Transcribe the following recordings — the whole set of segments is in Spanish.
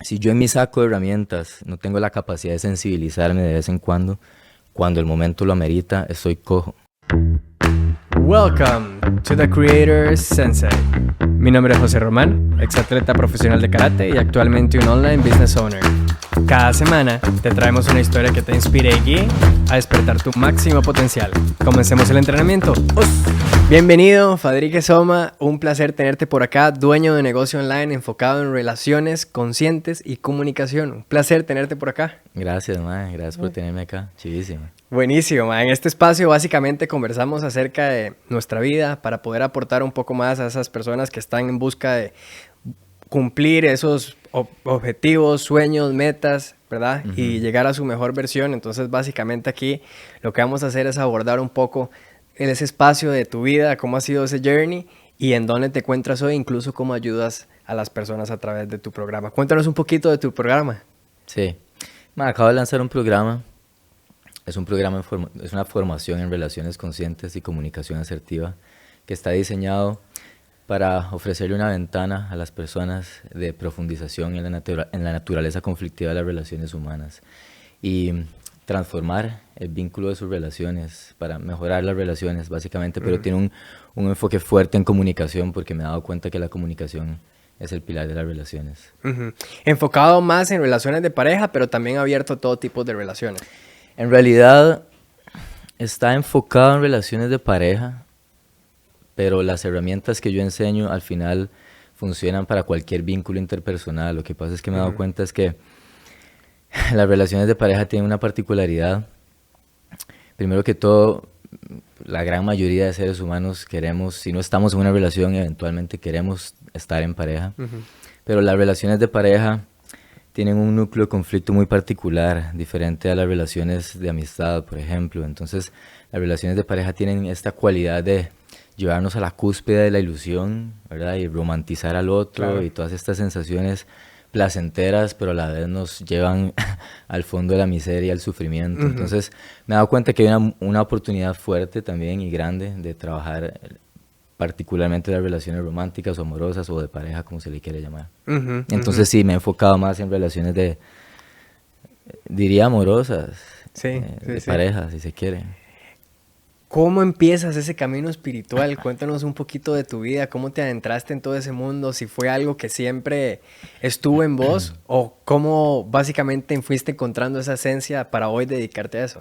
si yo en mi saco de herramientas no tengo la capacidad de sensibilizarme de vez en cuando el momento lo amerita, estoy cojo. Welcome to the Creator Sensei. Mi nombre es José Román, exatleta profesional de karate y actualmente un online business owner. Cada semana te traemos una historia que te inspire y guíe a despertar tu máximo potencial. Comencemos el entrenamiento. Bienvenido, Fadrique Soma. Un placer tenerte por acá, dueño de negocio online enfocado en relaciones conscientes y comunicación. Un placer tenerte por acá. Gracias, man. Gracias por tenerme acá. Chivísimo. Buenísimo, man. En este espacio básicamente conversamos acerca de nuestra vida para poder aportar un poco más a esas personas que están en busca de cumplir esos objetivos, sueños, metas, ¿verdad? Y llegar a su mejor versión. Entonces, básicamente aquí lo que vamos a hacer es abordar un poco ese espacio de tu vida, cómo ha sido ese journey y en dónde te encuentras hoy, incluso cómo ayudas a las personas a través de tu programa. Cuéntanos un poquito de tu programa. Sí. Man, acabo de lanzar un programa. Es un programa, es una formación en relaciones conscientes y comunicación asertiva que está diseñado para ofrecerle una ventana a las personas de profundización en la naturaleza conflictiva de las relaciones humanas y transformar el vínculo de sus relaciones para mejorar las relaciones, básicamente, pero tiene un enfoque fuerte en comunicación porque me he dado cuenta que la comunicación es el pilar de las relaciones. Enfocado más en relaciones de pareja, pero también abierto a todo tipo de relaciones. En realidad está enfocado en relaciones de pareja, pero las herramientas que yo enseño al final funcionan para cualquier vínculo interpersonal. Lo que pasa es que me he dado cuenta es que las relaciones de pareja tienen una particularidad. Primero que todo, la gran mayoría de seres humanos queremos, si no estamos en una relación, eventualmente queremos estar en pareja. Pero las relaciones de pareja tienen un núcleo de conflicto muy particular, diferente a las relaciones de amistad, por ejemplo. Entonces, las relaciones de pareja tienen esta cualidad de llevarnos a la cúspide de la ilusión, ¿verdad? Y romantizar al otro, claro, y todas estas sensaciones placenteras, pero a la vez nos llevan al fondo de la miseria, al sufrimiento. Entonces, me he dado cuenta que hay una oportunidad fuerte también y grande de trabajar particularmente las relaciones románticas o amorosas o de pareja, como se le quiere llamar. Entonces sí, me he enfocado más en relaciones diría amorosas, de pareja, si se quiere. ¿Cómo empiezas ese camino espiritual? Cuéntanos un poquito de tu vida, cómo te adentraste en todo ese mundo, si fue algo que siempre estuvo en vos o cómo básicamente fuiste encontrando esa esencia para hoy dedicarte a eso.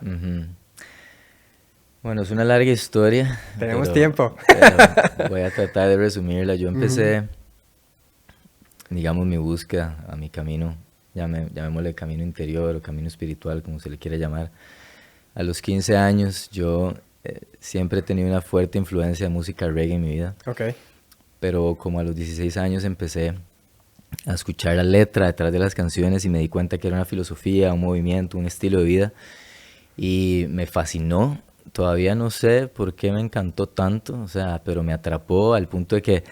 Bueno, es una larga historia. Tenemos tiempo. Pero voy a tratar de resumirla. Yo empecé, digamos, mi búsqueda a mi camino, llamémosle camino interior o camino espiritual, como se le quiere llamar. A los 15 años yo siempre he tenido una fuerte influencia de música reggae en mi vida. Okay. Pero como a los 16 años empecé a escuchar la letra detrás de las canciones y me di cuenta que era una filosofía, un movimiento, un estilo de vida. Y me fascinó. Todavía no sé por qué me encantó tanto, o sea, pero me atrapó al punto de que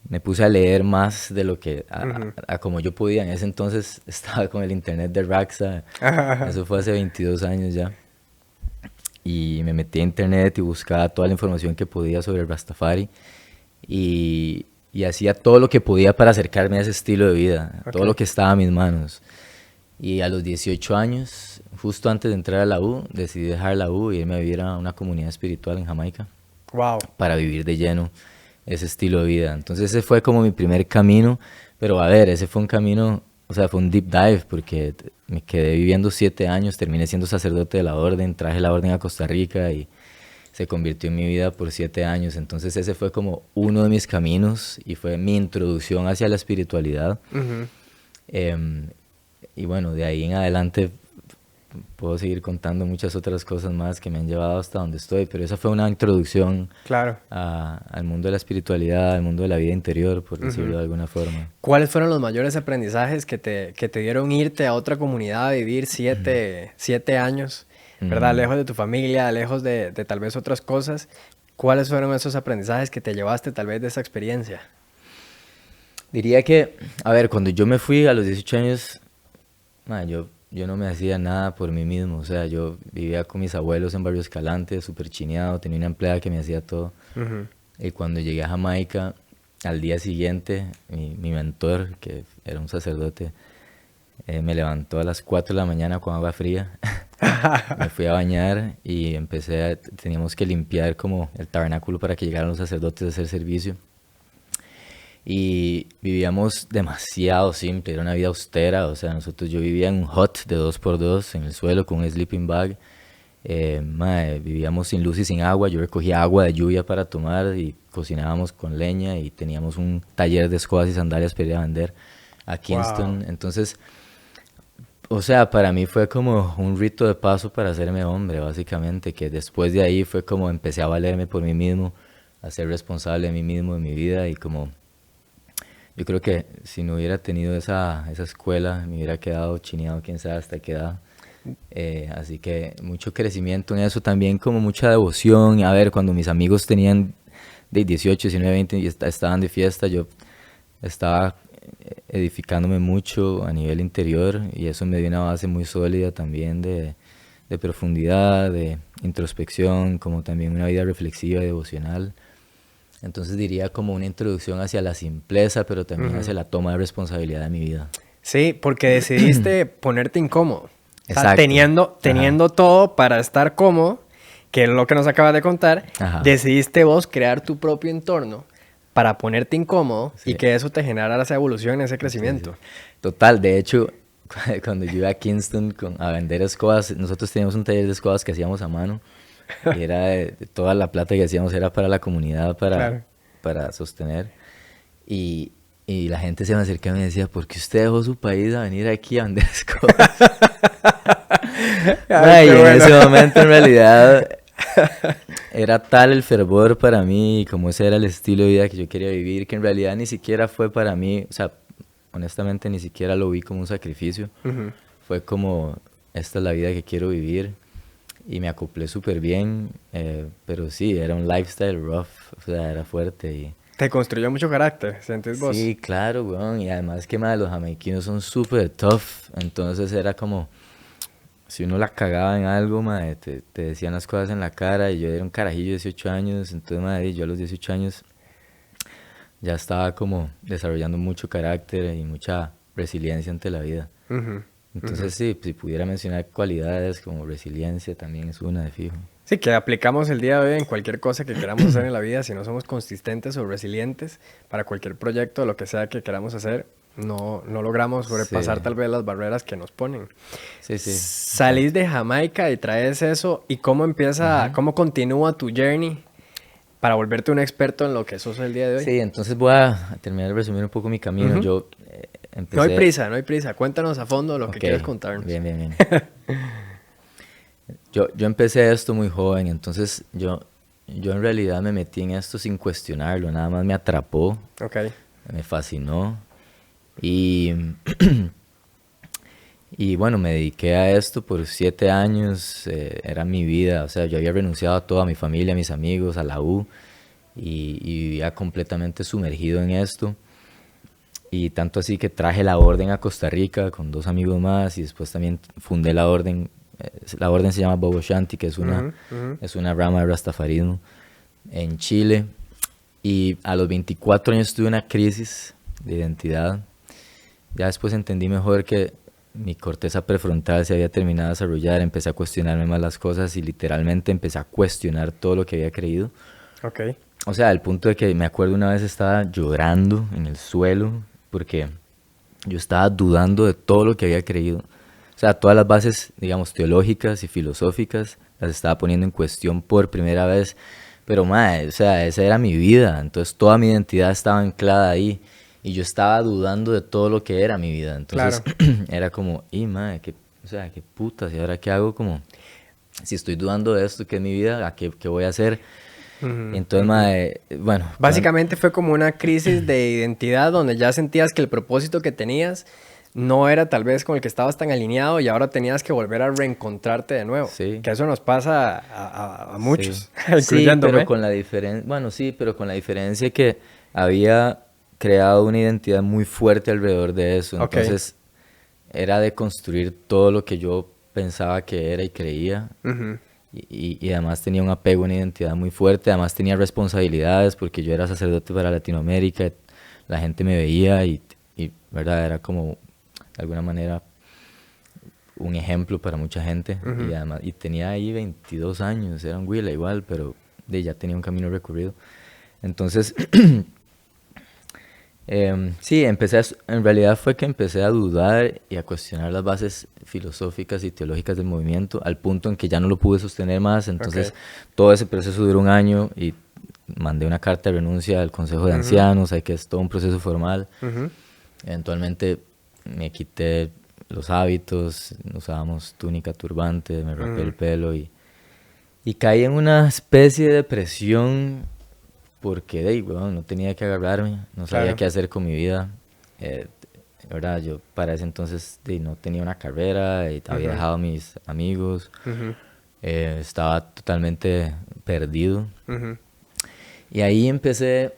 me puse a leer más de lo que, a como yo podía. En ese entonces estaba con el internet de Raxa, eso fue hace 22 años ya. Y me metí a internet y buscaba toda la información que podía sobre el Rastafari y hacía todo lo que podía para acercarme a ese estilo de vida, todo lo que estaba a mis manos. Y a los 18 años, justo antes de entrar a la U, decidí dejar la U y irme a vivir a una comunidad espiritual en Jamaica. Wow. Para vivir de lleno ese estilo de vida. Entonces ese fue como mi primer camino, pero a ver, ese fue un camino, o sea, fue un deep dive porque me quedé viviendo 7 años, terminé siendo sacerdote de la orden, traje la orden a Costa Rica y se convirtió en mi vida por 7 años. Entonces ese fue como uno de mis caminos y fue mi introducción hacia la espiritualidad. Y bueno, de ahí en adelante puedo seguir contando muchas otras cosas más que me han llevado hasta donde estoy, pero esa fue una introducción al mundo de la espiritualidad, al mundo de la vida interior, por decirlo de alguna forma. ¿Cuáles fueron los mayores aprendizajes que te dieron irte a otra comunidad a vivir 7 años, ¿verdad? Lejos de tu familia, lejos de tal vez otras cosas. ¿Cuáles fueron esos aprendizajes que te llevaste tal vez de esa experiencia? Diría que, a ver, cuando yo me fui a los 18 años, yo no me hacía nada por mí mismo, o sea, yo vivía con mis abuelos en Barrio Escalante, súper chineado, tenía una empleada que me hacía todo. Y cuando llegué a Jamaica, al día siguiente, mi mentor, que era un sacerdote, Me levantó a las 4 de la mañana con agua fría. Me fui a bañar y teníamos que limpiar como el tabernáculo para que llegaran los sacerdotes a hacer servicio. Y vivíamos demasiado simple, era una vida austera, o sea, yo vivía en un hut de 2x2 en el suelo con un sleeping bag. Vivíamos sin luz y sin agua, yo recogía agua de lluvia para tomar y cocinábamos con leña y teníamos un taller de escobas y sandalias para ir a vender a Kingston. Wow. Entonces, o sea, para mí fue como un rito de paso para hacerme hombre, básicamente, que después de ahí fue como empecé a valerme por mí mismo, a ser responsable de mí mismo, de mi vida, y como yo creo que si no hubiera tenido esa escuela, me hubiera quedado chineado, quién sabe hasta qué edad. Así que mucho crecimiento en eso, también como mucha devoción. A ver, cuando mis amigos tenían de 18, 19, 20 y estaban de fiesta, yo estaba edificándome mucho a nivel interior y eso me dio una base muy sólida también de profundidad, de introspección, como también una vida reflexiva y devocional. Entonces diría como una introducción hacia la simpleza, pero también hacia la toma de responsabilidad de mi vida. Sí, porque decidiste ponerte incómodo. Exacto. Teniendo todo para estar cómodo, que es lo que nos acabas de contar, decidiste vos crear tu propio entorno para ponerte incómodo y que eso te generara esa evolución, ese crecimiento. Sí. Total, de hecho, cuando yo iba a Kingston a vender escobas, nosotros teníamos un taller de escobas que hacíamos a mano y era de toda la plata que hacíamos era para la comunidad, para sostener. Y la gente se me acercaba y me decía, ¿por qué usted dejó su país a venir aquí a vender escobas? Y en ese momento, en realidad, era tal el fervor para mí, y como ese era el estilo de vida que yo quería vivir, que en realidad ni siquiera fue para mí, o sea, honestamente ni siquiera lo vi como un sacrificio. Fue como, esta es la vida que quiero vivir. Y me acoplé súper bien, pero sí, era un lifestyle rough, o sea, era fuerte. Y te construyó mucho carácter, ¿sientes vos? Sí, claro, weón, y además que los jamaiquinos son súper tough, entonces era como, si uno la cagaba en algo, te decían las cosas en la cara, y yo era un carajillo de 18 años, entonces, yo a los 18 años ya estaba como desarrollando mucho carácter y mucha resiliencia ante la vida. Entonces sí, si pudiera mencionar cualidades como resiliencia también es una de fijo. Sí, que aplicamos el día de hoy en cualquier cosa que queramos hacer en la vida. Si no somos consistentes o resilientes para cualquier proyecto, lo que sea que queramos hacer, no logramos sobrepasar tal vez las barreras que nos ponen. Sí. Salís de Jamaica y traes eso, ¿y cómo cómo continúa tu journey para volverte un experto en lo que sos el día de hoy? Sí, entonces voy a terminar de resumir un poco mi camino. Yo empecé... No hay prisa. Cuéntanos a fondo lo que quieres contarnos. Bien. Yo empecé esto muy joven, entonces yo en realidad me metí en esto sin cuestionarlo, nada más me atrapó, me fascinó y bueno, me dediqué a esto por 7 años, era mi vida, o sea, yo había renunciado a toda mi familia, a mis amigos, a la U y vivía completamente sumergido en esto. Y tanto así que traje la orden a Costa Rica con 2 amigos más y después también fundé la orden. La orden se llama Bobo Shanti, que es una rama de rastafarismo en Chile. Y a los 24 años tuve una crisis de identidad. Ya después entendí mejor que mi corteza prefrontal se había terminado de desarrollar. Empecé a cuestionarme más las cosas y literalmente empecé a cuestionar todo lo que había creído. O sea, al punto de que me acuerdo una vez estaba llorando en el suelo porque yo estaba dudando de todo lo que había creído. O sea, todas las bases, digamos, teológicas y filosóficas las estaba poniendo en cuestión por primera vez. Pero, o sea, esa era mi vida. Entonces, toda mi identidad estaba anclada ahí. Y yo estaba dudando de todo lo que era mi vida. Entonces, era como, qué putas, ¿y ahora qué hago? Como, si estoy dudando de esto, que es mi vida, ¿qué voy a hacer? Entonces, bueno. Básicamente fue como una crisis de identidad donde ya sentías que el propósito que tenías no era tal vez con el que estabas tan alineado y ahora tenías que volver a reencontrarte de nuevo. Sí. Que eso nos pasa a muchos, sí. incluyéndome. Pero con la diferencia que había creado una identidad muy fuerte alrededor de eso. Entonces, era de construir todo lo que yo pensaba que era y creía. Y además tenía un apego, una identidad muy fuerte. Además tenía responsabilidades porque yo era sacerdote para Latinoamérica. La gente me veía y ¿verdad? Era como, de alguna manera, un ejemplo para mucha gente. Y además, y tenía ahí 22 años, era un huila igual, pero ya tenía un camino recorrido. Entonces, sí, en realidad fue que empecé a dudar y a cuestionar las bases filosóficas y teológicas del movimiento, al punto en que ya no lo pude sostener más. Entonces, todo ese proceso duró un año y mandé una carta de renuncia al Consejo de Ancianos, que es todo un proceso formal. Eventualmente me quité los hábitos, usábamos túnica, turbante, me rapé el pelo y caí en una especie de depresión porque bueno, no tenía que agarrarme, no sabía qué hacer con mi vida. ¿Verdad? Yo para ese entonces no tenía una carrera, y había dejado a mis amigos, estaba totalmente perdido. Y ahí empecé,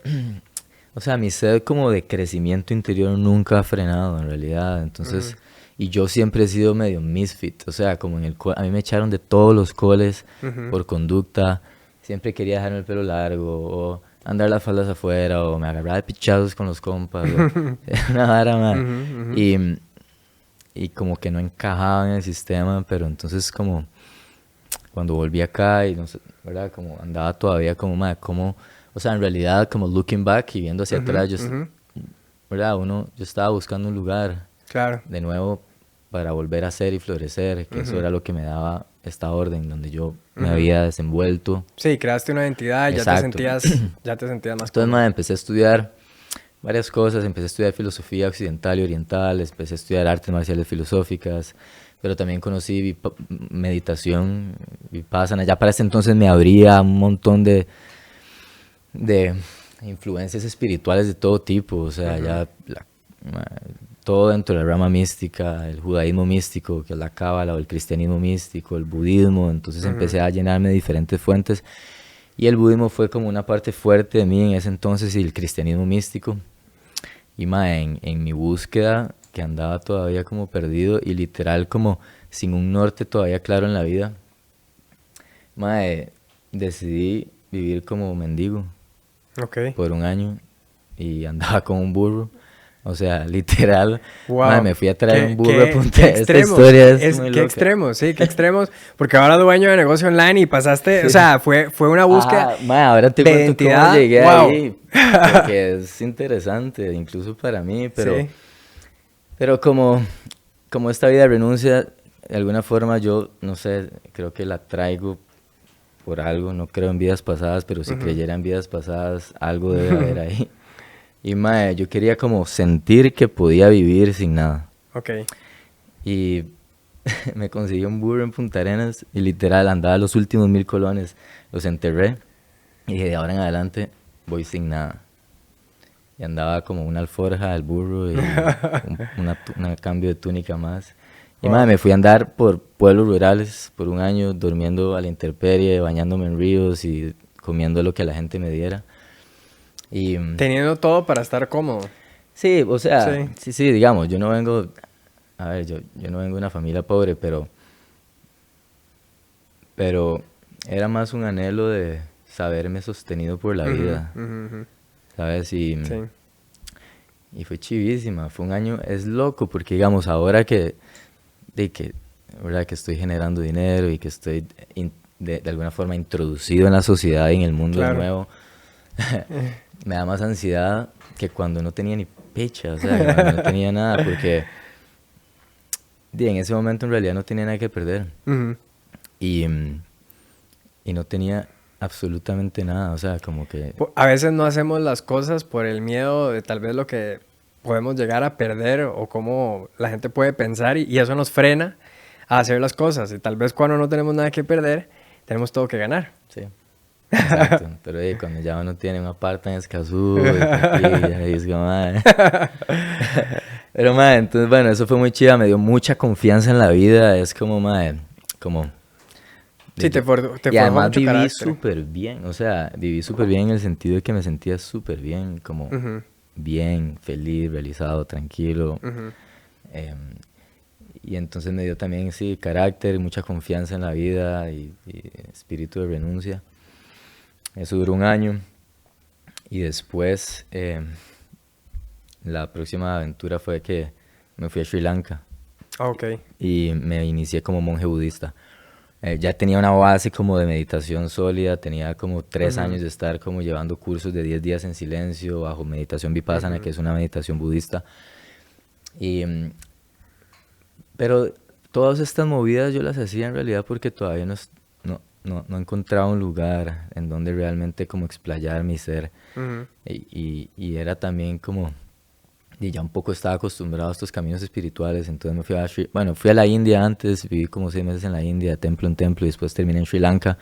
o sea, mi sed como de crecimiento interior nunca ha frenado en realidad. Entonces, y yo siempre he sido medio misfit, o sea, como a mí me echaron de todos los coles por conducta. Siempre quería dejarme el pelo largo, o andar las faldas afuera, o me agarraba de pichazos con los compas, una vara, man. Y como que no encajaba en el sistema, pero entonces como cuando volví acá y no sé, ¿verdad? Como andaba todavía como, o sea, en realidad como looking back y viendo hacia atrás, ¿verdad? Yo estaba buscando un lugar de nuevo para volver a ser y florecer, que eso era lo que me daba esta orden, donde yo me había desenvuelto. Sí, creaste una identidad, ya te sentías más Entonces, empecé a estudiar varias cosas, empecé a estudiar filosofía occidental y oriental, empecé a estudiar artes marciales filosóficas, pero también conocí meditación, vipassana. Ya para ese entonces me abría un montón de influencias espirituales de todo tipo, o sea, ya todo dentro de la rama mística, el judaísmo místico, que es la cábala, o el cristianismo místico, el budismo. Entonces empecé a llenarme de diferentes fuentes, y el budismo fue como una parte fuerte de mí en ese entonces, y el cristianismo místico. Y en mi búsqueda, que andaba todavía como perdido y literal como sin un norte todavía claro en la vida, decidí vivir como mendigo por un año, y andaba con un burro. O sea, literal, me fui a traer un burro a Punta. Esta historia es muy loca. Qué extremos, sí, qué extremos. Porque ahora dueño de negocio online y pasaste, o sea, fue una búsqueda. Ahora te cuento identidad, cómo llegué ahí, porque es interesante, incluso para mí, pero como esta vida de renuncia, de alguna forma yo, no sé, creo que la traigo por algo. No creo en vidas pasadas, pero si creyera en vidas pasadas, algo debe haber ahí. Y yo quería como sentir que podía vivir sin nada. Y me conseguí un burro en Punta Arenas y literal andaba los últimos 1000 colones, los enterré y dije, de ahora en adelante voy sin nada. Y andaba como una alforja del burro y un cambio de túnica más. Y me fui a andar por pueblos rurales por un año, durmiendo a la intemperie, bañándome en ríos y comiendo lo que la gente me diera. Y teniendo todo para estar cómodo. Sí, o sea, sí, digamos, yo no vengo, yo no vengo de una familia pobre, pero era más un anhelo de saberme sostenido por la vida, ¿sabes? Y fue chivísima, fue un año, es loco, porque digamos, ahora ¿verdad? Que estoy generando dinero y que estoy de alguna forma introducido en la sociedad y en el mundo de nuevo, me da más ansiedad que cuando no tenía ni pecha, o sea, cuando no tenía nada, porque en ese momento en realidad no tenía nada que perder. Y no tenía absolutamente nada, o sea, como que... A veces no hacemos las cosas por el miedo de tal vez lo que podemos llegar a perder o cómo la gente puede pensar, y eso nos frena a hacer las cosas. Y tal vez cuando no tenemos nada que perder, tenemos todo que ganar. Sí. Exacto, pero cuando ya uno tiene una parte en Escazú y es como, pero entonces bueno, eso fue muy chido, me dio mucha confianza en la vida, es como, como... Sí, te formó y además mucho viví carácter. súper bien, o sea, viví súper bien en el sentido de que me sentía súper bien, como bien, feliz, realizado, tranquilo. Y entonces me dio también, sí, carácter, mucha confianza en la vida y espíritu de renuncia. Eso duró un año y después la próxima aventura fue que me fui a Sri Lanka. Ok. y me inicié como monje budista. Ya tenía una base como de meditación sólida, tenía como 3 años de estar como llevando cursos de 10 días en silencio bajo meditación vipassana, que es una meditación budista. Y, pero todas estas movidas yo las hacía en realidad porque todavía no encontraba un lugar en donde realmente como explayar mi ser. Y era también como, y ya un poco estaba acostumbrado a estos caminos espirituales, entonces me fui fui a la India antes, viví como 6 meses en la India, de templo en templo, y después terminé en Sri Lanka.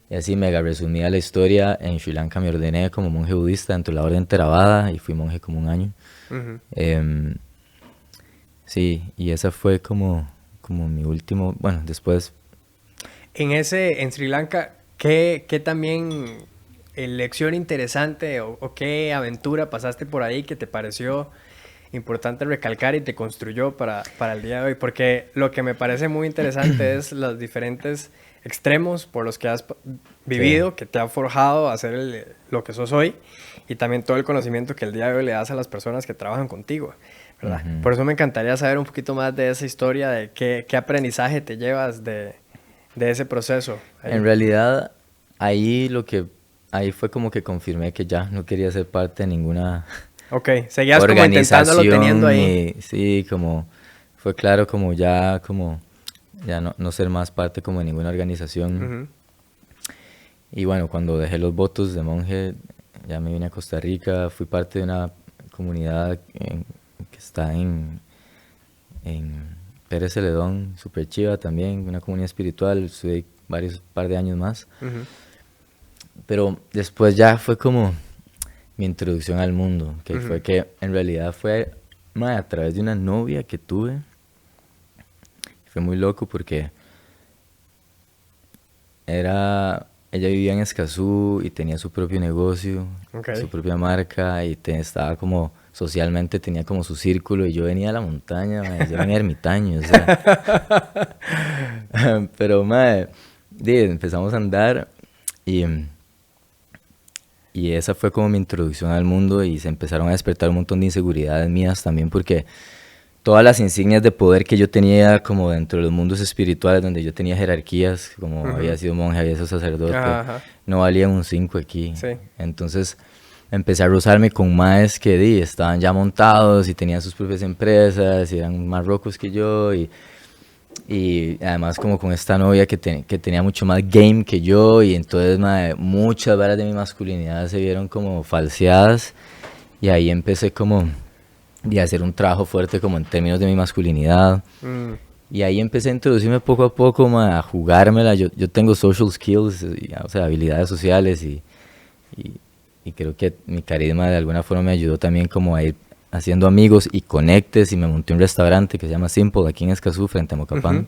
Y así mega resumida la historia, en Sri Lanka me ordené como monje budista dentro de la orden Theravada y fui monje como un año. Sí, y esa fue como mi último, bueno, después. En Sri Lanka, ¿qué también lección interesante o qué aventura pasaste por ahí que te pareció importante recalcar y te construyó para el día de hoy? Porque lo que me parece muy interesante es los diferentes extremos por los que has vivido, que te ha forjado a ser lo que sos hoy, y también todo el conocimiento que el día de hoy le das a las personas que trabajan contigo, ¿verdad? Por eso me encantaría saber un poquito más de esa historia, de qué aprendizaje te llevas de ese proceso. En realidad, ahí fue como que confirmé que ya no quería ser parte de ninguna Ok, seguías como intentándolo teniendo ahí. Sí, como fue claro como ya no ser más parte como de ninguna organización. Y bueno, cuando dejé los votos de monje, ya me vine a Costa Rica, fui parte de una comunidad que está en Pérez Celedón, súper chiva también, una comunidad espiritual, estuve par de años más. Pero después ya fue como mi introducción al mundo, que fue que en realidad fue a través de una novia que tuve. Fue muy loco porque ella vivía en Escazú y tenía su propio negocio, su propia marca, y estaba como socialmente, tenía como su círculo, y yo venía a la montaña, yo era un ermitaño, o sea. Pero empezamos a andar y esa fue como mi introducción al mundo, y se empezaron a despertar un montón de inseguridades mías también, porque todas las insignias de poder que yo tenía como dentro de los mundos espirituales, donde yo tenía jerarquías, como había sido monje, había sido sacerdote, no valían un 5 aquí. Sí. Entonces empecé a rozarme con maes que estaban ya montados y tenían sus propias empresas y eran más rocos que yo, y además como con esta novia que tenía mucho más game que yo, y entonces muchas varas de mi masculinidad se vieron como falseadas, y ahí empecé como de hacer un trabajo fuerte como en términos de mi masculinidad. Y ahí empecé a introducirme poco a poco a jugármela. Yo tengo social skills, o sea, habilidades sociales, y creo que mi carisma de alguna forma me ayudó también como a ir haciendo amigos y conectes, y me monté un restaurante que se llama Simple aquí en Escazú, frente a Mocapán.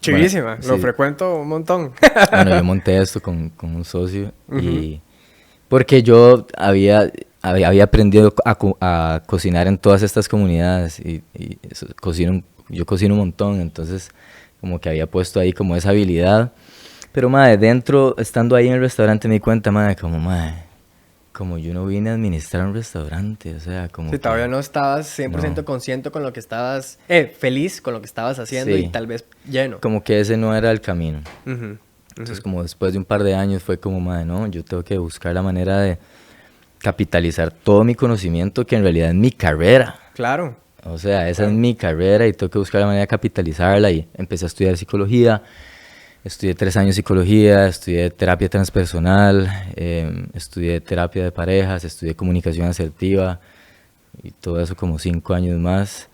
Chivísima, bueno, lo frecuento un montón. Bueno, yo monté esto con un socio, y porque yo había aprendido a cocinar en todas estas comunidades, y yo cocino un montón, entonces como que había puesto ahí como esa habilidad. Pero dentro, estando ahí en el restaurante, me di cuenta, como yo no vine a administrar un restaurante, o sea, como sí, todavía no estabas 100% consciente con lo que estabas, feliz con lo que estabas haciendo, sí, y tal vez lleno. Como que ese no era el camino. Entonces, como después de un par de años fue como, no, yo tengo que buscar la manera de capitalizar todo mi conocimiento, que en realidad es mi carrera. Claro. O sea, esa es mi carrera, y tengo que buscar la manera de capitalizarla, y empecé a estudiar psicología. Estudié 3 años psicología, estudié terapia transpersonal, estudié terapia de parejas, estudié comunicación asertiva, y todo eso como 5 años más.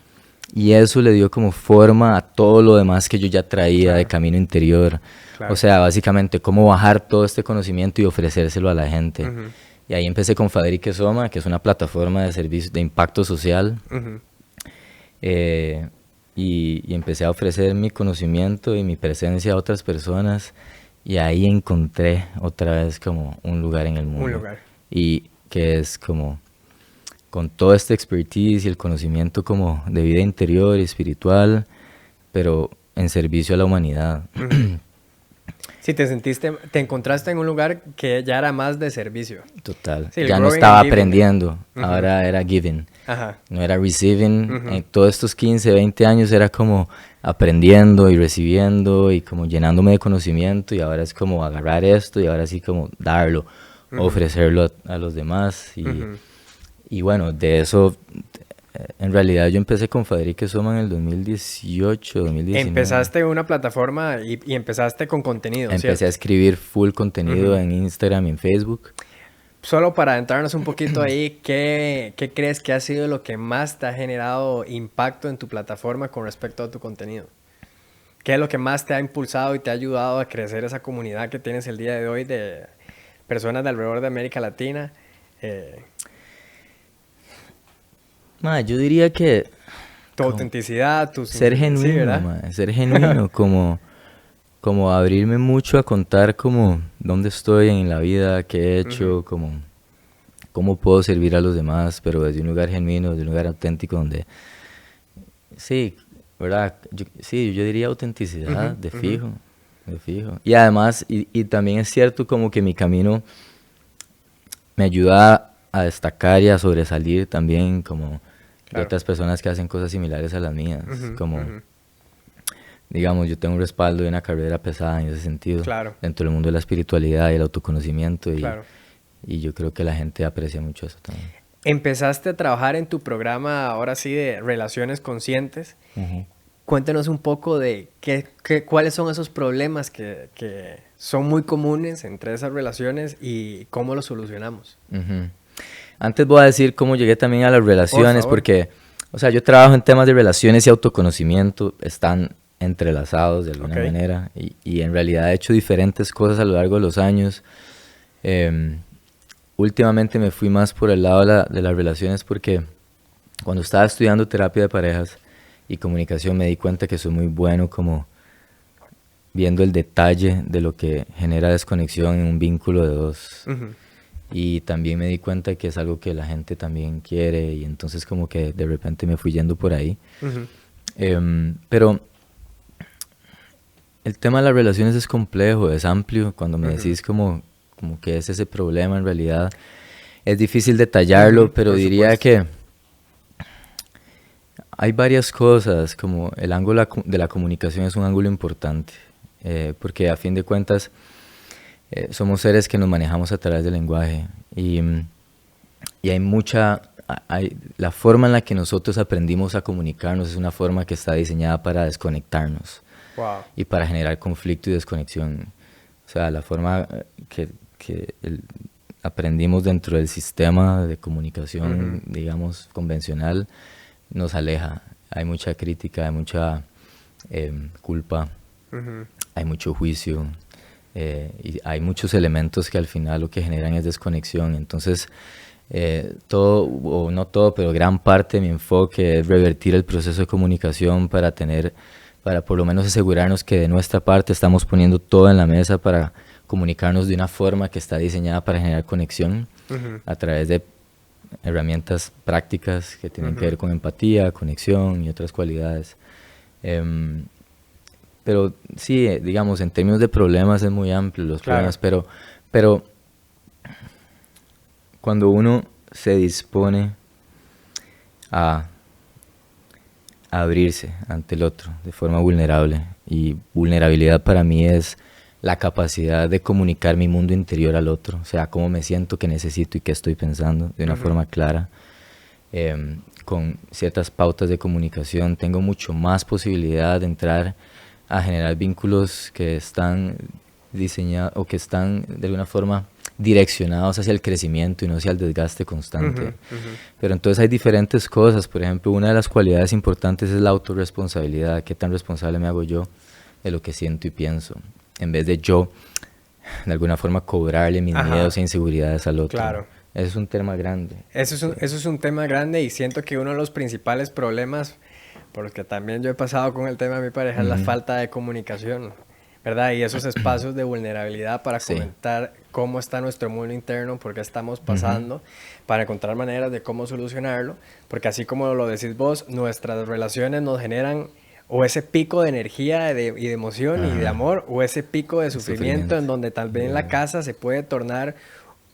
Y eso le dio como forma a todo lo demás que yo ya traía de camino interior. Claro. O sea, básicamente cómo bajar todo este conocimiento y ofrecérselo a la gente. Y ahí empecé con Faderique Soma, que es una plataforma de servicio de impacto social. Y empecé a ofrecer mi conocimiento y mi presencia a otras personas, y ahí encontré otra vez como un lugar en el mundo. Un lugar. Y que es como con toda esta expertise y el conocimiento como de vida interior y espiritual, pero en servicio a la humanidad. Sí, te encontraste en un lugar que ya era más de servicio. Total. Sí, el Ya no growing estaba and giving. aprendiendo, Ujú. ahora era giving. Ajá. No era receiving. Ujú. En todos estos 15, 20 años era como aprendiendo y recibiendo y como llenándome de conocimiento, y ahora es como agarrar esto y ahora sí como darlo, ofrecerlo a los demás. Ujú. Y bueno, de eso, en realidad yo empecé con Faderique Soma en el 2018, 2019. Empezaste una plataforma y empezaste con contenido, Empecé ¿cierto? a escribir full contenido Ujú. en Instagram y en Facebook. Solo para adentrarnos un poquito ahí, ¿qué crees que ha sido lo que más te ha generado impacto en tu plataforma con respecto a tu contenido? ¿Qué es lo que más te ha impulsado y te ha ayudado a crecer esa comunidad que tienes el día de hoy de personas de alrededor de América Latina? Eh, Yo diría que Tu como autenticidad, ser sí, genuino, ¿verdad? ser genuino, como abrirme mucho a contar como dónde estoy en la vida, qué he Ujú. hecho, como cómo puedo servir a los demás, pero desde un lugar genuino, desde un lugar auténtico donde, sí, ¿verdad? Sí, yo diría autenticidad, Ujú, de ujú. fijo, de fijo. Y además, y también es cierto como que mi camino me ayuda a destacar y a sobresalir también como de Claro. otras personas que hacen cosas similares a las mías, Ujú, como ujú. digamos, yo tengo un respaldo de una carrera pesada en ese sentido, Claro, dentro del mundo de la espiritualidad y el autoconocimiento, claro. y yo creo que la gente aprecia mucho eso también. Empezaste a trabajar en tu programa ahora sí de relaciones conscientes. Ujú. Cuéntanos un poco de cuáles son esos problemas que son muy comunes entre esas relaciones y cómo los solucionamos. Ujú. Antes voy a decir cómo llegué también a las Por relaciones, favor. porque, o sea, yo trabajo en temas de relaciones y autoconocimiento, están entrelazados de Ok. alguna manera, y en realidad he hecho diferentes cosas a lo largo de los años. Em, Últimamente me fui más por el lado de las relaciones porque cuando estaba estudiando terapia de parejas y comunicación me di cuenta que soy muy bueno como viendo el detalle de lo que genera desconexión en un vínculo de dos. Ujú. Y también me di cuenta que es algo que la gente también quiere, y entonces como que de repente me fui yendo por ahí. Ujú. Pero el tema de las relaciones es complejo, es amplio. Cuando me Ujú. decís como que es ese problema, en realidad es difícil detallarlo, Ujú. pero Por diría supuesto. que hay varias cosas, como el ángulo de la comunicación es un ángulo importante, porque a fin de cuentas somos seres que nos manejamos a través del lenguaje, y hay la forma en la que nosotros aprendimos a comunicarnos es una forma que está diseñada para desconectarnos Wow. y para generar conflicto y desconexión. O sea, la forma aprendimos dentro del sistema de Ujú. comunicación, digamos, convencional, nos aleja. Hay mucha crítica, hay mucha culpa, Ujú. hay mucho juicio, y hay muchos elementos que al final lo que generan es desconexión. Entonces, todo, o no todo, pero gran parte de mi enfoque es revertir el proceso de comunicación para por lo menos asegurarnos que de nuestra parte estamos poniendo todo en la mesa para comunicarnos de una forma que está diseñada para generar conexión Ujú. a través de herramientas prácticas que tienen que Ujú. ver con empatía, conexión y otras cualidades. Pero sí, digamos, en términos de problemas es muy amplio los Claro. problemas, pero cuando uno se dispone a abrirse ante el otro de forma vulnerable, y vulnerabilidad para mí es la capacidad de comunicar mi mundo interior al otro, o sea, cómo me siento, qué necesito y qué estoy pensando de una Ujú. forma clara, con ciertas pautas de comunicación, tengo mucho más posibilidad de entrar a generar vínculos que están diseñados o que están de alguna forma direccionados hacia el crecimiento y no hacia el desgaste Ujú. constante. Ujú. Pero entonces hay diferentes cosas. Por ejemplo, una de las cualidades importantes es la autorresponsabilidad. ¿Qué tan responsable me hago yo de lo que siento y pienso? En vez de yo, de alguna forma, cobrarle mis miedos Ajá. e inseguridades al otro. Claro. Eso es un tema grande. Eso es un tema grande y siento que uno de los principales problemas, por los que también yo he pasado con el tema de mi pareja, es la Ujú. falta de comunicación, ¿verdad? Y esos espacios de vulnerabilidad para Sí. comentar cómo está nuestro mundo interno, por qué estamos Ujú. pasando, para encontrar maneras de cómo solucionarlo, porque así como lo decís vos, nuestras relaciones nos generan o ese pico de energía y de emoción y de amor, o ese pico de sufrimiento en donde tal vez la casa se puede tornar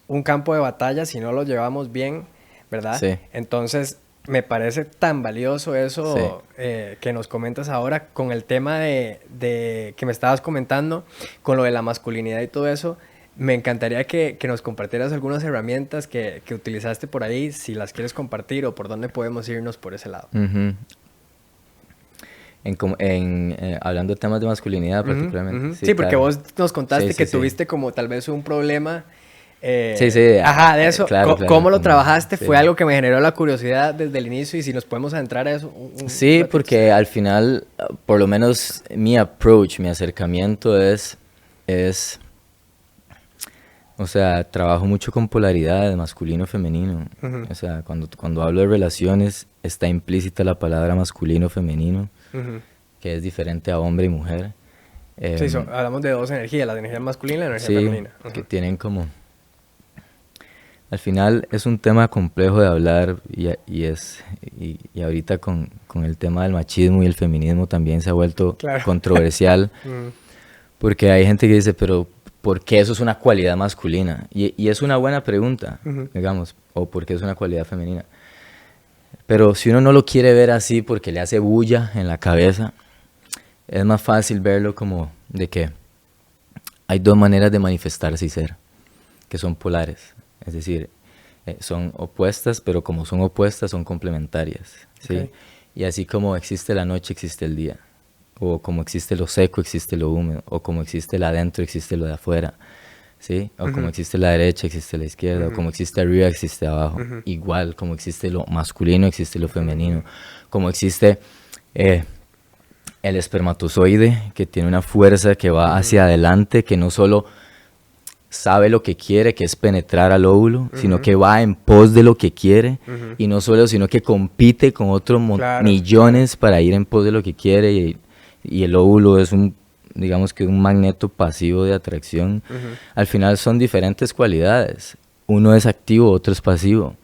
un campo de batalla si no lo llevamos bien, ¿verdad? Sí. Entonces, me parece tan valioso eso que nos comentas ahora con el tema de que me estabas comentando, con lo de la masculinidad y todo eso. Me encantaría que nos compartieras algunas herramientas que utilizaste por ahí, si las quieres compartir o por dónde podemos irnos por ese lado. Hablando de temas de masculinidad particularmente. Sí, porque claro. vos nos contaste que Sí. tuviste como tal vez un problema. Ajá, de eso. claro, ¿Cómo lo como, trabajaste? sí. Fue algo que me generó la curiosidad desde el inicio y si nos podemos adentrar a eso. Sí, porque al final, por lo menos mi approach, mi acercamiento es, o sea, trabajo mucho con polaridad, masculino-femenino. O sea, cuando hablo de relaciones, está implícita la palabra masculino-femenino, que es diferente a hombre y mujer. Sí, hablamos de dos energías, la energía masculina y la energía femenina. Que tienen como... Al final es un tema complejo de hablar y ahorita con el tema del machismo y el feminismo también se ha vuelto controversial. Porque hay gente que dice, pero ¿por qué eso es una cualidad masculina? Y es una buena pregunta, digamos, o ¿por qué es una cualidad femenina? Pero si uno no lo quiere ver así porque le hace bulla en la cabeza, es más fácil verlo como de que hay dos maneras de manifestarse y ser, que son polares. Es decir, son opuestas, pero como son opuestas, son complementarias, ¿sí? Okay. Y así como existe la noche, existe el día. O como existe lo seco, existe lo húmedo. O como existe el adentro, existe lo de afuera, ¿sí? O como existe la derecha, existe la izquierda. O como existe arriba, existe abajo. Igual, como existe lo masculino, existe lo femenino. Como existe el espermatozoide, que tiene una fuerza que va hacia adelante, que no solo sabe lo que quiere, que es penetrar al óvulo, sino que va en pos de lo que quiere, y no solo, sino que compite con otros millones para ir en pos de lo que quiere, y el óvulo es digamos que un magneto pasivo de atracción. Al final son diferentes cualidades, uno es activo, otro es pasivo,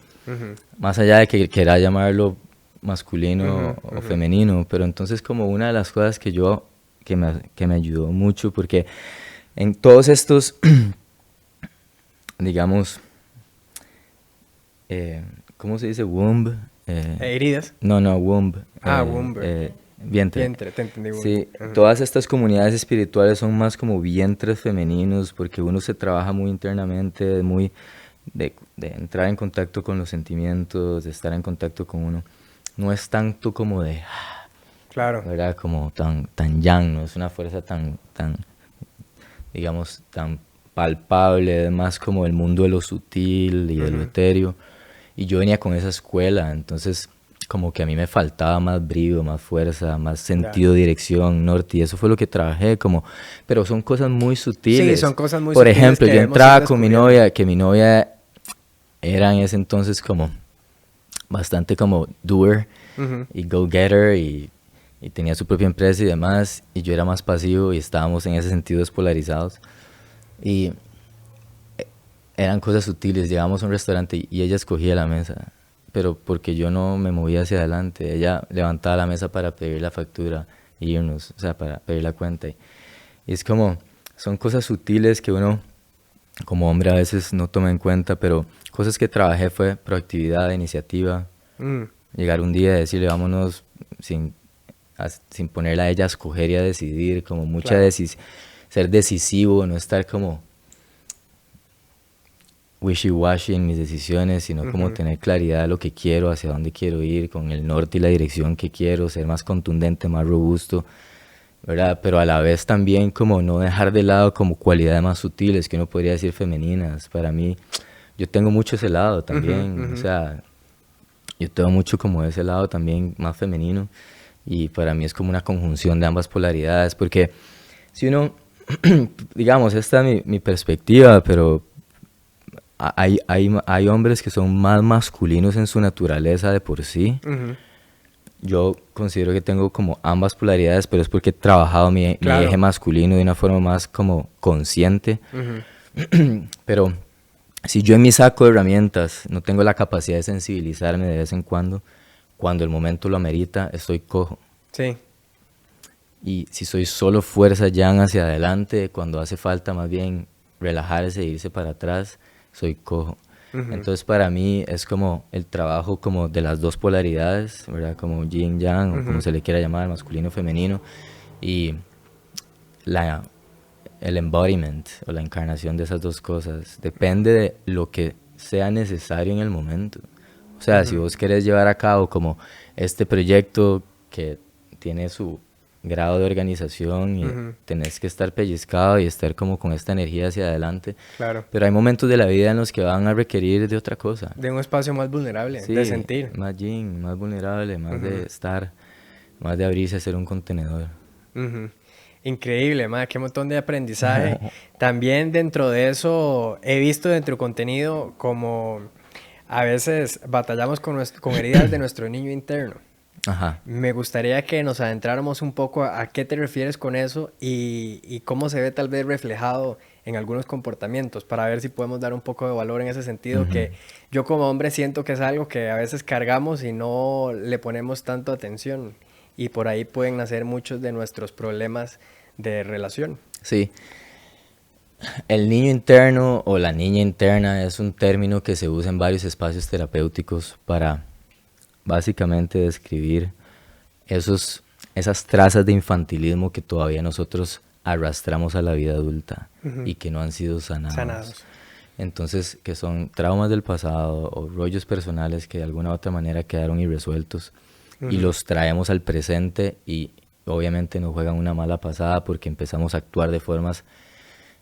más allá de que quiera llamarlo masculino o femenino, pero entonces como una de las cosas que me ayudó mucho, porque en todos estos digamos, ¿cómo se dice? Womb. ¿Heridas? No, womb. Womb. Vientre. Vientre, te entendí. Sí, todas estas comunidades espirituales son más como vientres femeninos, porque uno se trabaja muy internamente, de entrar en contacto con los sentimientos, de estar en contacto con uno. No es tanto como de... Claro. ¿Verdad? Como tan yang, no es una fuerza tan digamos, tan palpable, es más como el mundo de lo sutil y de lo etéreo, y yo venía con esa escuela, entonces como que a mí me faltaba más brillo, más fuerza, más sentido, dirección, norte, y eso fue lo que trabajé, pero son cosas muy sutiles. Sí, son cosas muy Por sutiles. Por ejemplo, yo entraba con mi novia, que mi novia era en ese entonces como bastante como doer y go-getter, y tenía su propia empresa y demás, y yo era más pasivo, y estábamos en ese sentido despolarizados. Y eran cosas sutiles, llegábamos a un restaurante y ella escogía la mesa, pero porque yo no me movía hacia adelante, ella levantaba la mesa para pedir la factura y irnos, o sea, para pedir la cuenta. Y es como, son cosas sutiles que uno como hombre a veces no toma en cuenta, pero cosas que trabajé fue proactividad, iniciativa, llegar un día y decirle vámonos sin ponerla a ella a escoger y a decidir, como mucha ser decisivo, no estar como wishy-washy en mis decisiones, sino como tener claridad de lo que quiero, hacia dónde quiero ir, con el norte y la dirección que quiero, ser más contundente, más robusto, ¿verdad? Pero a la vez también como no dejar de lado como cualidades más sutiles, que uno podría decir femeninas. Para mí, yo tengo mucho ese lado también, o sea, yo tengo mucho como ese lado también más femenino, y para mí es como una conjunción de ambas polaridades, porque si uno... digamos, esta es mi perspectiva, pero hay hombres que son más masculinos en su naturaleza de por sí. Yo considero que tengo como ambas polaridades, pero es porque he trabajado mi eje masculino de una forma más como consciente. Pero si yo en mi saco de herramientas no tengo la capacidad de sensibilizarme de vez en cuando el momento lo amerita, estoy cojo. Sí. y si soy solo fuerza yang hacia adelante, cuando hace falta más bien relajarse e irse para atrás, soy cojo. Entonces para mí es como el trabajo como de las dos polaridades, ¿verdad? Como yin yang, o como se le quiera llamar, masculino femenino, y el embodiment o la encarnación de esas dos cosas depende de lo que sea necesario en el momento. O sea, si vos querés llevar a cabo como este proyecto que tiene su grado de organización y tenés que estar pellizcado y estar como con esta energía hacia adelante. Claro. Pero hay momentos de la vida en los que van a requerir de otra cosa. De un espacio más vulnerable, Sí, de sentir. más yin, más vulnerable, más de estar, más de abrirse a ser un contenedor. Increíble, madre, qué montón de aprendizaje. También dentro de eso he visto dentro de tu contenido como a veces batallamos con heridas de nuestro niño interno. Ajá. Me gustaría que nos adentráramos un poco a qué te refieres con eso y cómo se ve tal vez reflejado en algunos comportamientos, para ver si podemos dar un poco de valor en ese sentido, que yo como hombre siento que es algo que a veces cargamos y no le ponemos tanto atención, y por ahí pueden nacer muchos de nuestros problemas de relación. Sí. El niño interno o la niña interna es un término que se usa en varios espacios terapéuticos para básicamente describir esas trazas de infantilismo que todavía nosotros arrastramos a la vida adulta y que no han sido sanados. Entonces, que son traumas del pasado o rollos personales que de alguna u otra manera quedaron irresueltos y los traemos al presente, y obviamente nos juegan una mala pasada porque empezamos a actuar de formas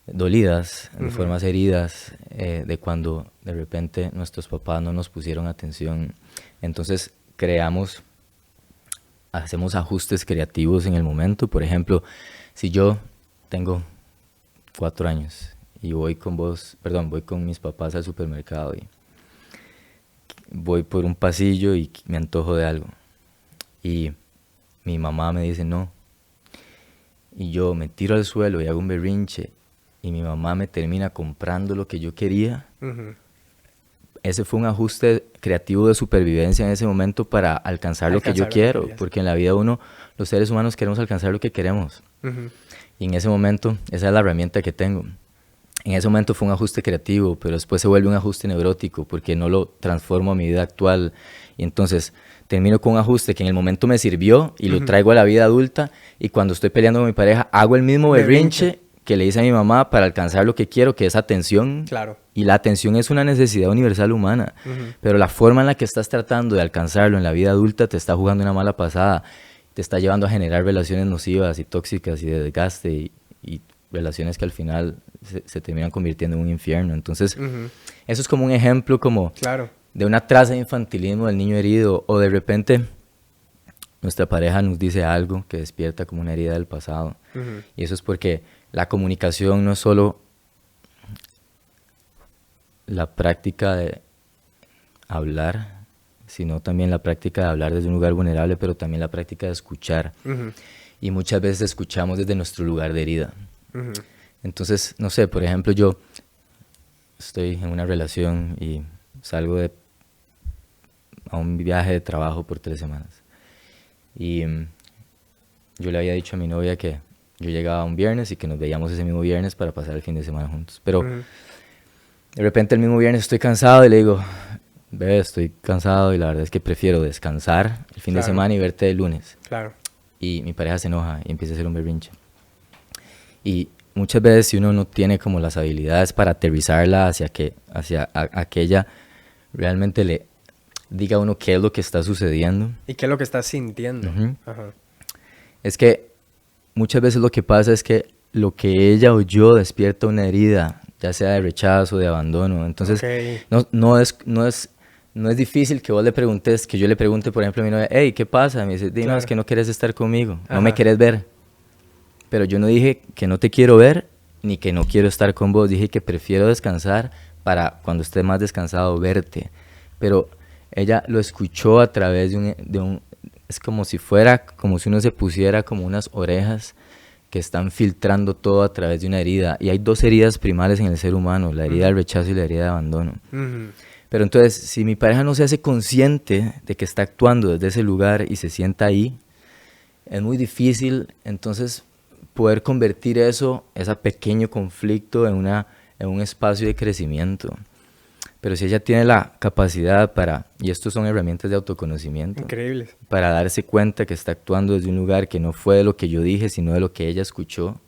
dolidas, de formas heridas, de cuando de repente nuestros papás no nos pusieron atención. Entonces hacemos ajustes creativos en el momento. Por ejemplo, si yo tengo 4 años y voy con mis papás al supermercado y voy por un pasillo y me antojo de algo y mi mamá me dice no, y yo me tiro al suelo y hago un berrinche y mi mamá me termina comprando lo que yo quería, ese fue un ajuste creativo de supervivencia en ese momento para alcanzar lo que yo quiero, porque en la vida los seres humanos queremos alcanzar lo que queremos. Y en ese momento, esa es la herramienta que tengo. En ese momento fue un ajuste creativo, pero después se vuelve un ajuste neurótico porque no lo transformo a mi vida actual. Y entonces termino con un ajuste que en el momento me sirvió y lo traigo a la vida adulta, y cuando estoy peleando con mi pareja hago el mismo berrinche que le hice a mi mamá para alcanzar lo que quiero, que es atención. Claro. Y la atención es una necesidad universal humana, pero la forma en la que estás tratando de alcanzarlo en la vida adulta te está jugando una mala pasada, te está llevando a generar relaciones nocivas y tóxicas y de desgaste y relaciones que al final se terminan convirtiendo en un infierno. Entonces, eso es como un ejemplo como de una traza de infantilismo del niño herido, o de repente nuestra pareja nos dice algo que despierta como una herida del pasado. Y eso es porque la comunicación no es solo la práctica de hablar, sino también la práctica de hablar desde un lugar vulnerable, pero también la práctica de escuchar. Y muchas veces escuchamos desde nuestro lugar de herida. Entonces, no sé, por ejemplo, yo estoy en una relación y salgo a un viaje de trabajo por 3 semanas. Y yo le había dicho a mi novia que yo llegaba un viernes y que nos veíamos ese mismo viernes para pasar el fin de semana juntos. Pero de repente el mismo viernes estoy cansado y le digo, bebé, estoy cansado y la verdad es que prefiero descansar el fin de semana y verte el lunes. Y mi pareja se enoja y empieza a hacer un berrinche. Y muchas veces, si uno no tiene como las habilidades para aterrizarla hacia que ella realmente le diga a uno qué es lo que está sucediendo. ¿Y qué es lo que estás sintiendo? Es que muchas veces lo que pasa es que lo que ella o yo despierta una herida, ya sea de rechazo, de abandono. Entonces, no es difícil que vos le preguntes, que yo le pregunte, por ejemplo, a mi novia, hey, ¿qué pasa? Me dice, no, es que no quieres estar conmigo, no me quieres ver. Pero yo no dije que no te quiero ver, ni que no quiero estar con vos. Dije que prefiero descansar para cuando esté más descansado verte. Pero ella lo escuchó a través de un es como si uno se pusiera como unas orejas que están filtrando todo a través de una herida. Y hay 2 heridas primales en el ser humano, la herida del rechazo y la herida de abandono. Pero entonces, si mi pareja no se hace consciente de que está actuando desde ese lugar y se sienta ahí, es muy difícil entonces poder convertir eso, ese pequeño conflicto en un espacio de crecimiento. Pero si ella tiene la capacidad para, y estos son herramientas de autoconocimiento, Increíbles. para darse cuenta que está actuando desde un lugar que no fue de lo que yo dije, sino de lo que ella escuchó.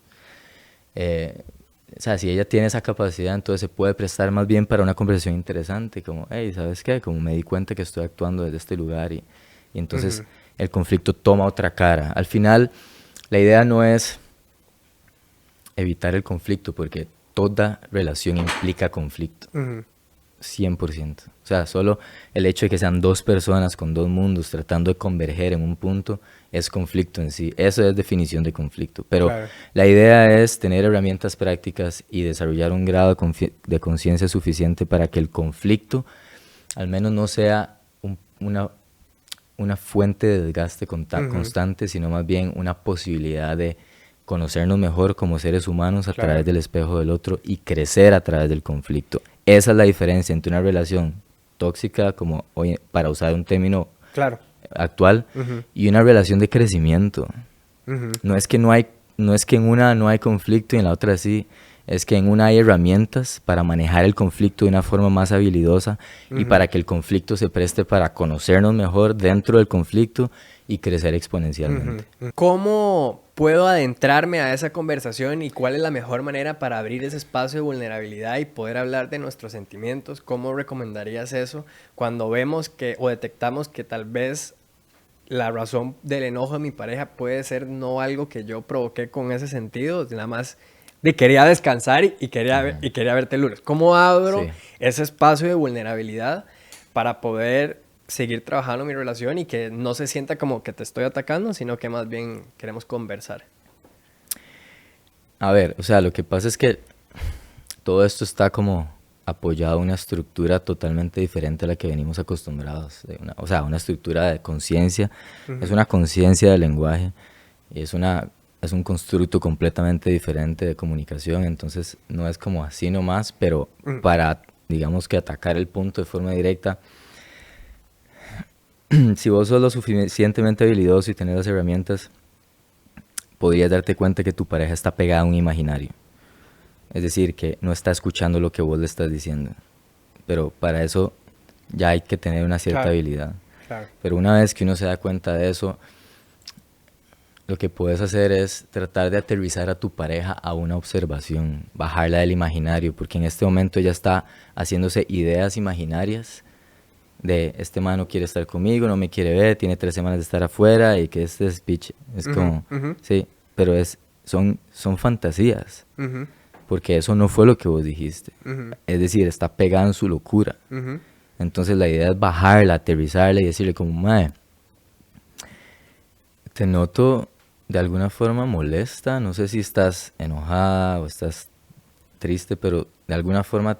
O sea, si ella tiene esa capacidad, entonces se puede prestar más bien para una conversación interesante, como, hey, ¿sabes qué? Como me di cuenta que estoy actuando desde este lugar y entonces el conflicto toma otra cara. Al final, la idea no es evitar el conflicto, porque toda relación implica conflicto. 100%. O sea, solo el hecho de que sean dos personas con dos mundos tratando de converger en un punto es conflicto en sí. Eso es definición de conflicto. Pero Claro. la idea es tener herramientas prácticas y desarrollar un grado de conciencia suficiente para que el conflicto al menos no sea una fuente de desgaste constante, sino más bien una posibilidad de conocernos mejor como seres humanos a Claro. través del espejo del otro y crecer a través del conflicto. Esa es la diferencia entre una relación tóxica, como hoy, para usar un término Claro. actual, y una relación de crecimiento. No es que en una no hay conflicto y en la otra sí, es que en una hay herramientas para manejar el conflicto de una forma más habilidosa y para que el conflicto se preste para conocernos mejor dentro del conflicto y crecer exponencialmente. ¿Cómo puedo adentrarme a esa conversación y cuál es la mejor manera para abrir ese espacio de vulnerabilidad y poder hablar de nuestros sentimientos? ¿Cómo recomendarías eso cuando vemos que o detectamos que tal vez la razón del enojo de mi pareja puede ser no algo que yo provoqué con ese sentido, nada más de quería descansar y quería verte el lunes? ¿Cómo abro Sí. ese espacio de vulnerabilidad para poder seguir trabajando mi relación y que no se sienta como que te estoy atacando, sino que más bien queremos conversar? A ver, o sea, lo que pasa es que todo esto está como apoyado en una estructura totalmente diferente a la que venimos acostumbrados. O sea, una estructura de conciencia. Es una conciencia del lenguaje. Y es un constructo completamente diferente de comunicación. Entonces, no es como así nomás, pero para, digamos que atacar el punto de forma directa, si vos sos lo suficientemente habilidoso y tenés las herramientas, podrías darte cuenta que tu pareja está pegada a un imaginario. Es decir, que no está escuchando lo que vos le estás diciendo. Pero para eso ya hay que tener una cierta habilidad. Claro. Pero una vez que uno se da cuenta de eso, lo que puedes hacer es tratar de aterrizar a tu pareja a una observación, bajarla del imaginario, porque en este momento ella está haciéndose ideas imaginarias de este man no quiere estar conmigo, no me quiere ver, tiene 3 semanas de estar afuera y que este speech es como, sí, pero son fantasías. Porque eso no fue lo que vos dijiste. Es decir, está pegada en su locura. Entonces la idea es bajarla, aterrizarla y decirle como, mae, te noto de alguna forma molesta, no sé si estás enojada o estás triste, pero de alguna forma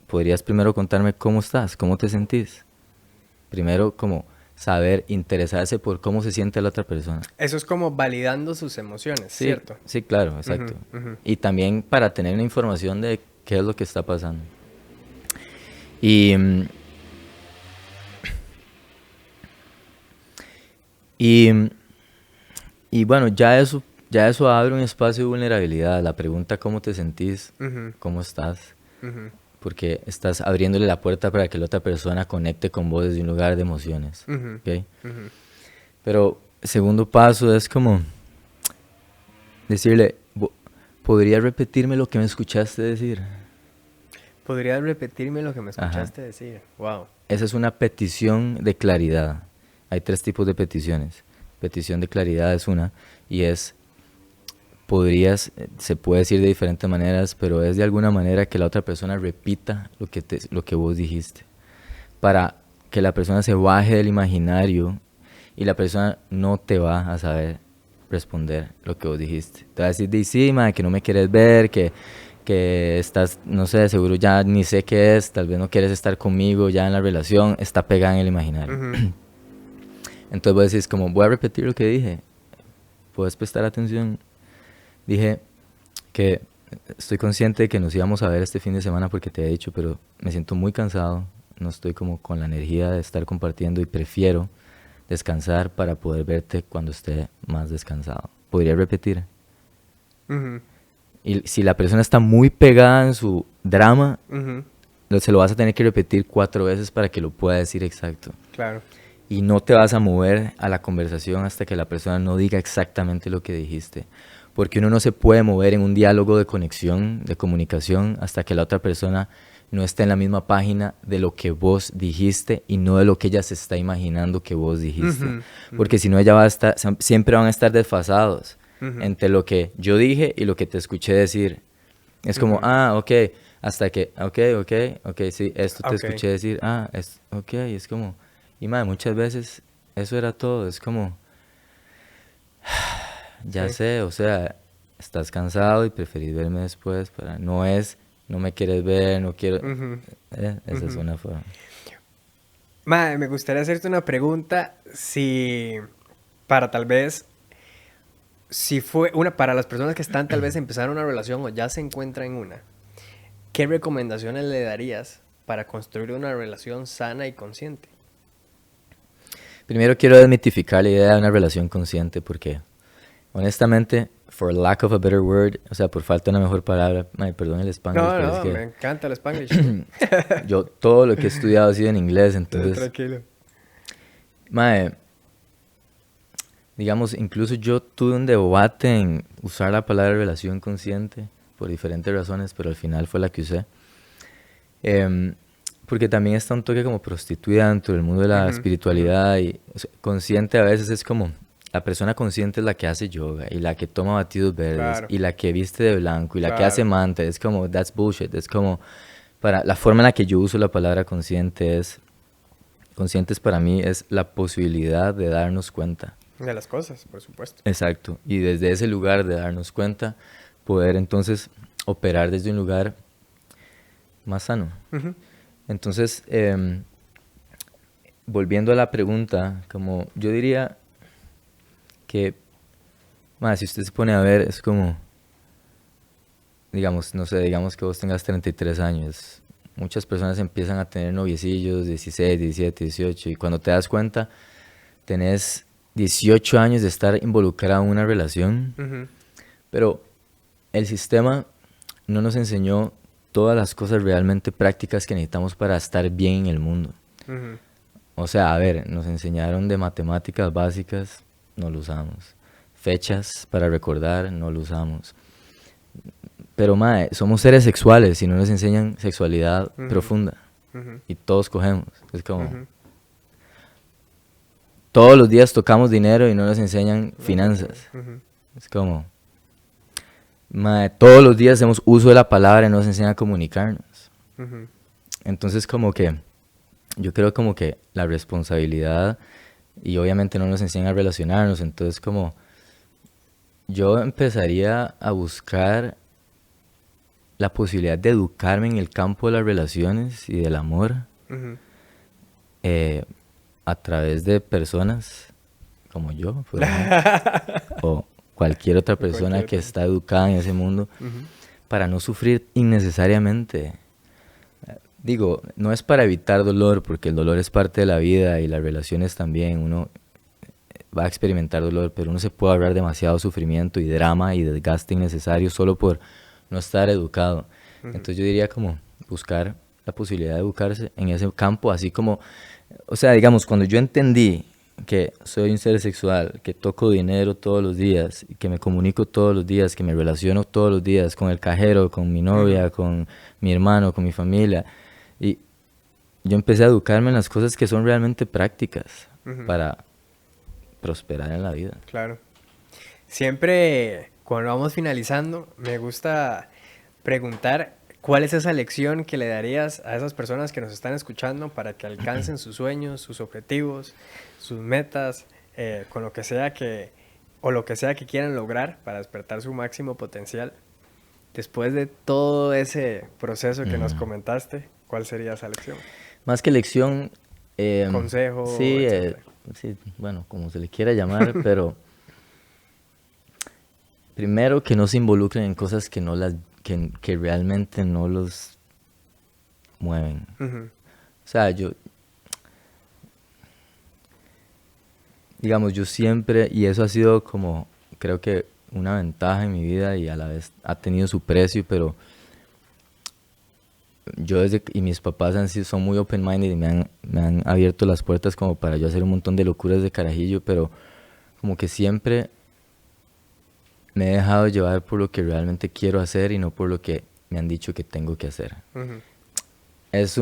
podrías primero contarme cómo estás, cómo te sentís. Primero como saber, interesarse por cómo se siente la otra persona. Eso es como validando sus emociones, Sí, ¿cierto? sí, claro, exacto. Y también para tener una información de qué es lo que está pasando. Y bueno, ya eso abre un espacio de vulnerabilidad. La pregunta cómo te sentís, cómo estás, porque estás abriéndole la puerta para que la otra persona conecte con vos desde un lugar de emociones. ¿Okay? Pero el segundo paso es como decirle, ¿podrías repetirme lo que me escuchaste decir? ¿Podrías repetirme lo que me escuchaste decir? Wow. Esa es una petición de claridad. Hay 3 tipos de peticiones. Petición de claridad es una, y es, se puede decir de diferentes maneras, pero es de alguna manera que la otra persona repita lo que vos dijiste, para que la persona se baje del imaginario y la persona no te va a saber responder lo que vos dijiste. Te va a decir, sí, ma, que no me quieres ver, que estás, no sé, seguro ya ni sé qué es, tal vez no quieres estar conmigo ya en la relación, está pegada en el imaginario. Entonces vos decís como, voy a repetir lo que dije, puedes prestar atención. Dije que estoy consciente de que nos íbamos a ver este fin de semana porque te he dicho, pero me siento muy cansado, no estoy como con la energía de estar compartiendo y prefiero descansar para poder verte cuando esté más descansado. ¿Podría repetir? Ujú, Y si la persona está muy pegada en su drama, ujú, se lo vas a tener que repetir 4 veces para que lo pueda decir exacto. claro. Y no te vas a mover a la conversación hasta que la persona no diga exactamente lo que dijiste. Porque uno no se puede mover en un diálogo de conexión, de comunicación, hasta que la otra persona no esté en la misma página de lo que vos dijiste y no de lo que ella se está imaginando que vos dijiste. Ujú, Porque si no, ella va a estar, siempre van a estar desfasados ujú, entre lo que yo dije y lo que te escuché decir. Es como, ujú. ok, hasta que, ok, sí, esto te Ok, escuché decir, ok, es como, y madre, muchas veces eso era todo, es como, ya sí. sé, o sea, estás cansado y preferís verme después, para, no es, no me quieres ver, no quiero, Ujú, esa es ujú. una forma. Mae, me gustaría hacerte una pregunta si para tal vez, si fue una, para las personas que están tal vez empezando una relación o ya se encuentran en una, ¿qué recomendaciones le darías para construir una relación sana y consciente? Primero quiero desmitificar la idea de una relación consciente porque, honestamente, for lack of a better word, o sea, por falta de una mejor palabra, ay, perdón el Spanglish, No, pero es no, que me encanta el Spanglish. yo todo lo que he estudiado ha sido en inglés, entonces, Tranquilo. mae, digamos, incluso yo tuve un debate en usar la palabra relación consciente por diferentes razones, pero al final fue la que usé. Em, Porque también está un toque como prostituida dentro del mundo de la Ujú, ujú. espiritualidad y o sea, consciente a veces es como la persona consciente es la que hace yoga y la que toma batidos verdes Claro, y la que viste de blanco y la que hace claro. mantra. Es como, that's bullshit. Es como, para la forma en la que yo uso la palabra consciente es, conscientes para mí es la posibilidad de darnos cuenta. De las cosas, por supuesto. Exacto. Y desde ese lugar de darnos cuenta, poder entonces operar desde un lugar más sano. Ujú, Entonces, volviendo a la pregunta, como yo diría que, más si usted se pone a ver, es como, digamos, no sé, digamos que vos tengas 33 años. Muchas personas empiezan a tener noviecillos, 16, 17, 18, y cuando te das cuenta, tenés 18 años de estar involucrado en una relación, ujú, pero el sistema no nos enseñó todas las cosas realmente prácticas que necesitamos para estar bien en el mundo. ujú, O sea, a ver, nos enseñaron de matemáticas básicas, no lo usamos. Fechas para recordar, no lo usamos. Pero, mae, somos seres sexuales y no nos enseñan sexualidad ujú, profunda. ujú, Y todos cogemos. Es como, ujú. todos los días tocamos dinero y no nos enseñan No te enseñan. finanzas. Ujú, Es como, mae, todos los días hacemos uso de la palabra y no nos enseñan a comunicarnos. ujú, Entonces, como que, yo creo como que la responsabilidad, y obviamente no nos enseñan a relacionarnos, entonces como yo empezaría a buscar la posibilidad de educarme en el campo de las relaciones y del amor ujú. eh, a través de personas como yo, por ejemplo, o cualquier otra O persona cualquier que otra. está educada en ese mundo, Ujú, para no sufrir innecesariamente. Digo, no es para evitar dolor, porque el dolor es parte de la vida y las relaciones también. Uno va a experimentar dolor, pero uno se puede ahorrar demasiado sufrimiento y drama y desgaste innecesario solo por no estar educado. ujú, Entonces yo diría como buscar la posibilidad de educarse en ese campo, así como, o sea, digamos, cuando yo entendí que soy un ser sexual, que toco dinero todos los días, que me comunico todos los días, que me relaciono todos los días con el cajero, con mi ujú, novia, con mi hermano, con mi familia, y yo empecé a educarme en las cosas que son realmente prácticas ujú. para prosperar en la vida. Claro. Siempre, cuando vamos finalizando, me gusta preguntar cuál es esa lección que le darías a esas personas que nos están escuchando para que alcancen sus sueños, sus objetivos, sus metas, con lo que sea que, o lo que sea que quieran lograr para despertar su máximo potencial. Después de todo ese proceso que nos Ujú. comentaste, ¿cuál sería esa lección? Más que lección, Consejo, sí, etcétera. sí, bueno, como se le quiera llamar, pero primero que no se involucren en cosas que no que realmente no los mueven. Ujú, O sea, digamos, yo siempre, y eso ha sido como, creo que una ventaja en mi vida y a la vez ha tenido su precio, pero yo y mis papás son muy open-minded y me han abierto las puertas como para yo hacer un montón de locuras de carajillo, pero como que siempre me he dejado llevar por lo que realmente quiero hacer y no por lo que me han dicho que tengo que hacer. Ujú. Es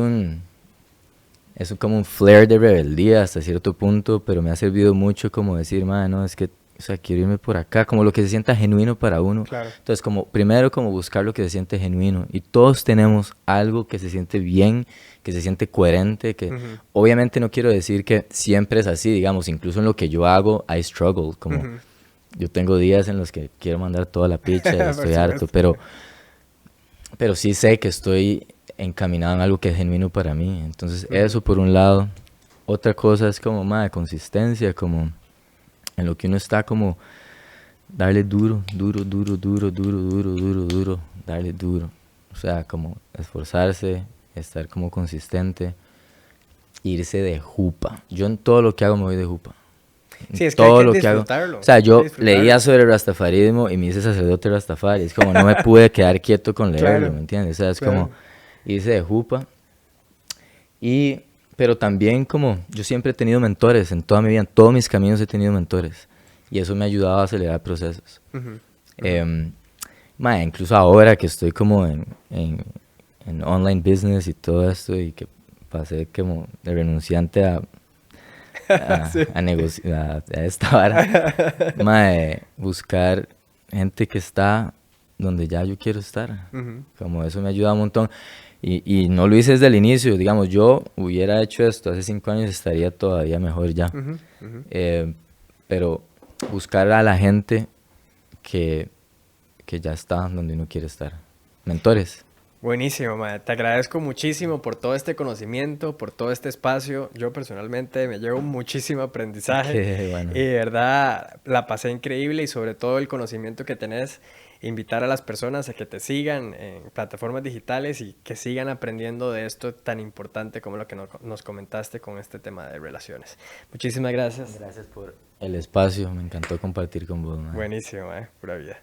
como un flare de rebeldía hasta cierto punto, pero me ha servido mucho como decir, no, es que, o sea, quiero irme por acá, como lo que se sienta genuino para uno. Claro. Entonces, como, primero como buscar lo que se siente genuino. Y todos tenemos algo que se siente bien, que se siente coherente, que obviamente no quiero decir que siempre es así, digamos, incluso en lo que yo hago, I struggle, como yo tengo días en los que quiero mandar toda la picha y estoy harto, pero sí sé que estoy encaminado en algo que es genuino para mí. Entonces, eso por un lado. Otra cosa es como, de consistencia, como en lo que uno está como darle duro, darle duro. O sea, como esforzarse, estar como consistente, irse de jupa. Yo en todo lo que hago me voy de jupa. Sí, es que Todo hay que lo que hago. disfrutarlo. O sea, yo Disfrutarlo. leía sobre el rastafarismo y me hice sacerdote rastafari. Es como no me pude quedar quieto con leerlo, Claro, ¿me entiendes? O sea, es claro. como irse de jupa. Pero también como yo siempre he tenido mentores en toda mi vida, en todos mis caminos he tenido mentores. Y eso me ha ayudado a acelerar procesos. Incluso ahora que estoy como en online business y todo esto y que pasé como de renunciante Sí. a esta vara, buscar gente que está donde ya yo quiero estar. Como eso me ayuda un montón. Y no lo hice desde el inicio, digamos, yo hubiera hecho esto hace 5 años, estaría todavía mejor ya. Pero buscar a la gente que ya está donde uno quiere estar. Mentores. Buenísimo, mae. Te agradezco muchísimo por todo este conocimiento, por todo este espacio. Yo personalmente me llevo muchísimo aprendizaje Qué bueno. y de verdad la pasé increíble y sobre todo el conocimiento que tenés, invitar a las personas a que te sigan en plataformas digitales y que sigan aprendiendo de esto tan importante como lo que nos comentaste con este tema de relaciones. Muchísimas gracias. Gracias por el espacio, me encantó compartir con vos. Buenísimo, pura vida.